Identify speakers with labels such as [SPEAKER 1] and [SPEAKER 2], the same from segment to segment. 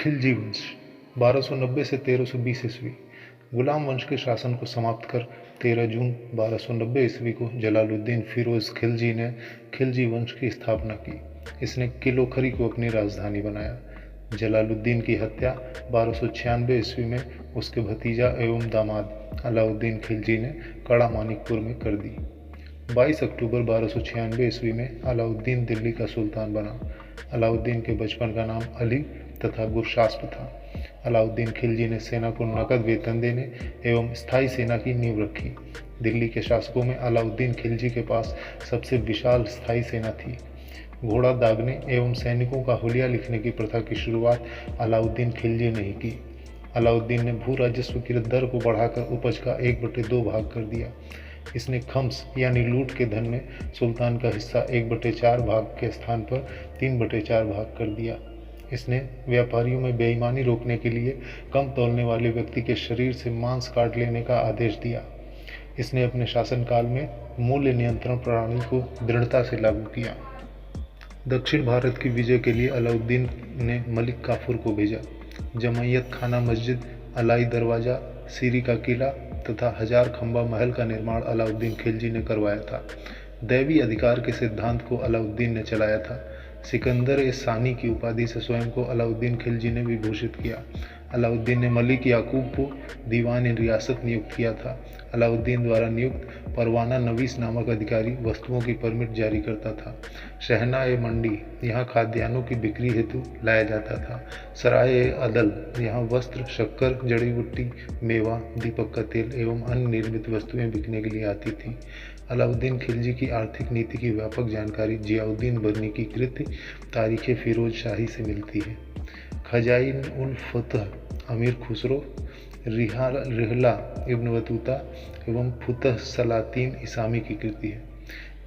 [SPEAKER 1] खिलजी वंश 1290 से 1320 ईस्वी। गुलाम वंश के शासन को समाप्त कर 13 जून 1290 ईस्वी को जलालुद्दीन फिरोज खिलजी ने खिलजी वंश की स्थापना की। इसने किलोखरी को अपनी राजधानी बनाया। जलालुद्दीन की हत्या 1296 ईस्वी में उसके भतीजा एवं दामाद अलाउद्दीन खिलजी ने कड़ा मानिकपुर में कर दी। 22 अक्टूबर 1296 ईस्वी में अलाउद्दीन दिल्ली का सुल्तान बना। अलाउद्दीन के बचपन का नाम अली तथा गुरशास्प था। अलाउद्दीन खिलजी ने सेना को नकद वेतन देने एवं स्थायी सेना की नींव रखी। दिल्ली के शासकों में अलाउद्दीन खिलजी के पास सबसे विशाल स्थायी सेना थी। घोड़ा दागने एवं सैनिकों का हुलिया लिखने की प्रथा की शुरुआत अलाउद्दीन खिलजी ने ही की। अलाउद्दीन ने भू राजस्व की दर को बढ़ाकर उपज का 1/2 भाग कर दिया। इसने खम्स यानी लूट के धन में सुल्तान का हिस्सा 1/4 भाग के स्थान पर 3/4 भाग कर दिया। इसने व्यापारियों में बेईमानी रोकने के लिए कम तौलने वाले व्यक्ति के शरीर से मांस काट लेने का आदेश दिया। इसने अपने शासनकाल में मूल्य नियंत्रण प्रणाली को दृढ़ता से लागू किया। दक्षिण भारत की विजय के लिए अलाउद्दीन ने मलिक काफूर को भेजा। जमैयत खाना मस्जिद, अलाई दरवाजा, सीरी का किला तथा हजार खंबा महल का निर्माण अलाउद्दीन खिलजी ने करवाया था। दैवी अधिकार के सिद्धांत को अलाउद्दीन ने चलाया था। सिकंदर ए सानी की उपाधि से स्वयं को अलाउद्दीन खिलजी ने विभूषित किया। अलाउद्दीन ने मलिक याकूब को दीवान रियासत नियुक्त किया था। अलाउद्दीन द्वारा नियुक्त परवाना नवीस नामक अधिकारी वस्तुओं की परमिट जारी करता था। शहना ए मंडी, यहाँ खाद्यान्नों की बिक्री हेतु लाया जाता था। सराय ए अदल, यहाँ वस्त्र, शक्कर, जड़ी बूटी, मेवा, दीपक का तेल एवं अन्य निर्मित वस्तुएं बिकने के लिए आती थीं। अलाउद्दीन खिलजी की आर्थिक नीति की व्यापक जानकारी जियाउद्दीन बर्नी की कृत तारीख़ फिरोज शाही से मिलती है। खजाइन उल फतह, अमीर खुसरो, रिहला इब्न बतूता एवं फुतह सलातीन इसामी की कृति है।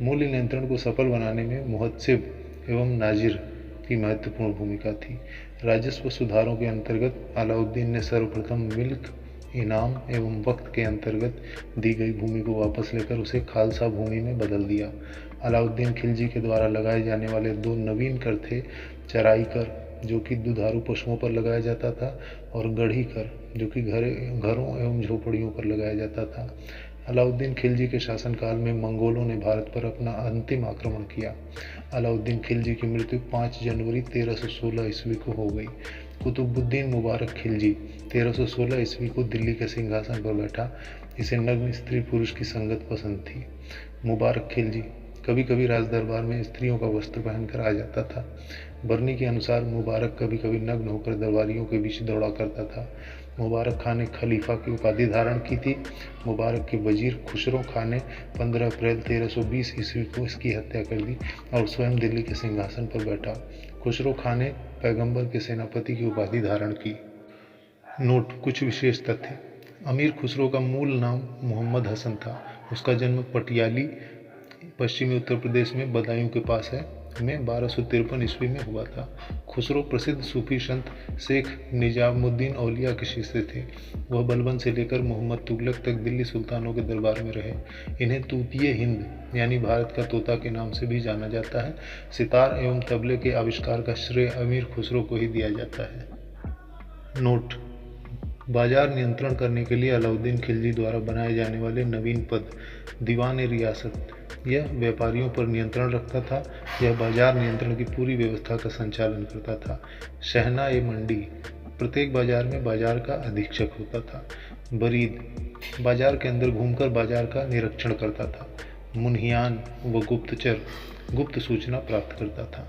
[SPEAKER 1] मूल्य नियंत्रण को सफल बनाने में मुहत्सिब एवं नाजिर की महत्वपूर्ण भूमिका थी। राजस्व सुधारों के अंतर्गत अलाउद्दीन ने सर्वप्रथम मिल्क, इनाम एवं वक्त के अंतर्गत दी गई भूमि को वापस लेकर उसे खालसा भूमि में बदल दिया। अलाउद्दीन खिलजी के द्वारा लगाए जाने वाले 2 नवीन कर थे चराई कर, जो कि दुधारू पशुओं पर लगाया जाता था, और गढ़ी कर, जो कि घरों एवं झोपड़ियों पर लगाया जाता था। अलाउद्दीन खिलजी के शासनकाल में मंगोलों ने भारत पर अपना अंतिम आक्रमण किया। अलाउद्दीन खिलजी की मृत्यु 5 जनवरी 1316 ईस्वी को हो गई। कुतुबुद्दीन मुबारक खिलजी 1316 ईस्वी को दिल्ली के सिंहासन पर बैठा। इसे नग्न स्त्री पुरुष की संगत पसंद थी। मुबारक खिलजी कभी कभी राजदरबार में स्त्रियों का वस्त्र पहनकर आ जाता था। बर्नी के अनुसार मुबारक कभी कभी नग्न होकर दरबारियों के बीच दौड़ा करता था। मुबारक खान ने खलीफा की उपाधि धारण की थी। मुबारक के वजीर खुसरो खान ने 15 अप्रैल 1320 ईस्वी को इसकी हत्या कर दी और स्वयं दिल्ली के सिंहासन पर बैठा। खुसरो खान ने पैगंबर के सेनापति की उपाधि धारण की। नोट: कुछ विशेष तथ्य। अमीर खुसरो का मूल नाम मोहम्मद हसन था। उसका जन्म पटियाली, पश्चिमी उत्तर प्रदेश में बदायूं के पास है, में 1253 ईस्वी में हुआ था। खुसरो प्रसिद्ध सूफी संत शेख निजामुद्दीन औलिया के शिष्य थे। वह बलबन से लेकर मोहम्मद तुगलक तक दिल्ली सुल्तानों के दरबार में रहे। इन्हें तूतिए हिंद यानी भारत का तोता के नाम से भी जाना जाता है। सितार एवं तबले के आविष्कार का श्रेय अमीर खुसरो को ही दिया जाता है। नोट: बाजार नियंत्रण करने के लिए अलाउद्दीन खिलजी द्वारा बनाए जाने वाले नवीन पद दीवान रियासत, यह व्यापारियों पर नियंत्रण रखता था। यह बाजार नियंत्रण की पूरी व्यवस्था का संचालन करता था। शहना ए मंडी, प्रत्येक बाजार में बाजार का अधीक्षक होता था। बरीद, बाजार के अंदर घूमकर बाजार का निरीक्षण करता था। मुन्हियान व गुप्तचर, गुप्त सूचना प्राप्त करता था।